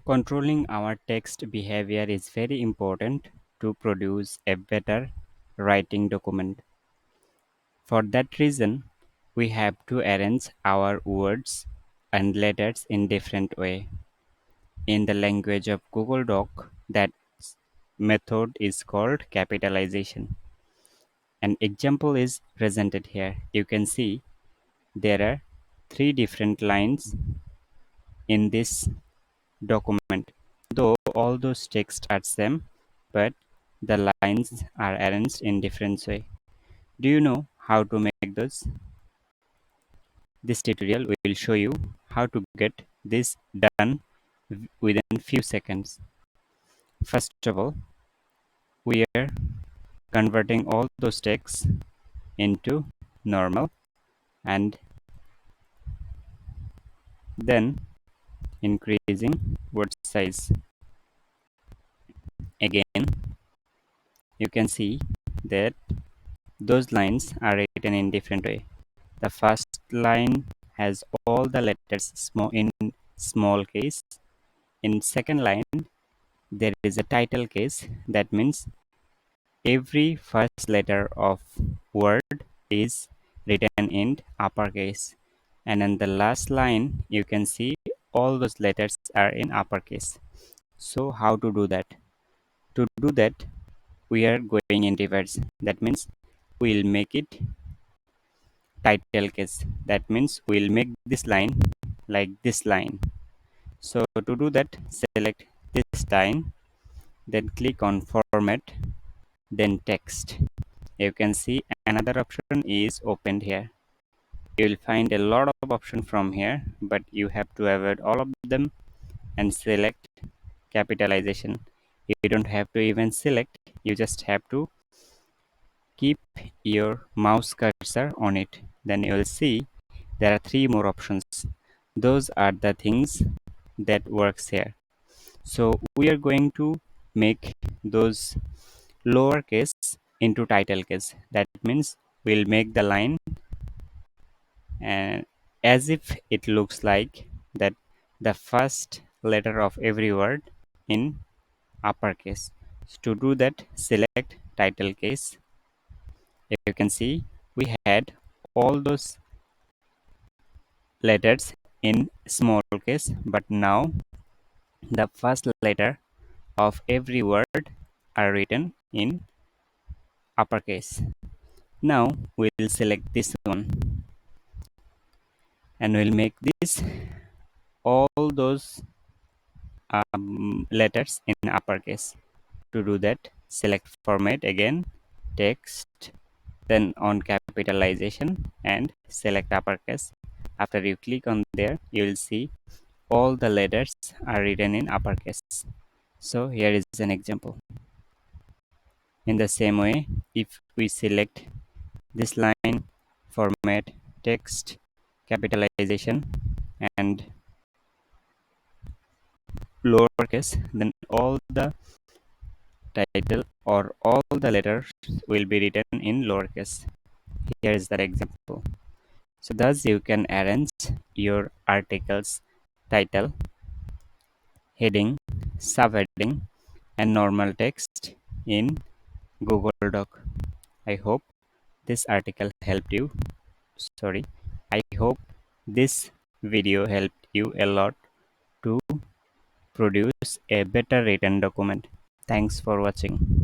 Controlling our text behavior is very important to produce a better writing document. For that reason, we have to arrange our words and letters in different way. In the language of Google Doc, that method is called capitalization. An example is presented here. You can see there are three different lines in this document. Though all those texts are same, but the lines are arranged in different way. Do you know how to make those? This tutorial will show you how to get this done within few seconds. First of all, we are converting all those texts into normal and then increasing word size. Again, you can see that those lines are written in different way. The first line has all the letters small in small case. In second line, there is a title case. That means every first letter of word is written in uppercase. And in the last line, you can see all those letters are in uppercase. So how to do that? To do that, we are going in reverse. That means we'll make it title case. That means we'll make this line like this line. So to do that, select this line, then click on format, then text. You can see another option is opened here. You will find a lot of options from here, but you have to avoid all of them and select capitalization. You don't have to even select, you just have to keep your mouse cursor on it. Then you will see there are three more options. Those are the things that works here. So we are going to make those lowercase into title case. That means we'll make the line and as if it looks like that the first letter of every word in uppercase. So to do that, select title case. You can see we had all those letters in small case, but now the first letter of every word are written in uppercase. Now we'll select this one and we'll make this all those letters in uppercase. To do that, select format again, text, then on capitalization and select uppercase. After you click on there, you will see all the letters are written in uppercase. So here is an example. In the same way, if we select this line, format, text, capitalization and lowercase, then all the title or all the letters will be written in lowercase. Here is that example. So thus you can arrange your articles title, heading, subheading and normal text in Google Doc. I hope this article helped you. Sorry. I hope this video helped you a lot to produce a better written document. Thanks for watching.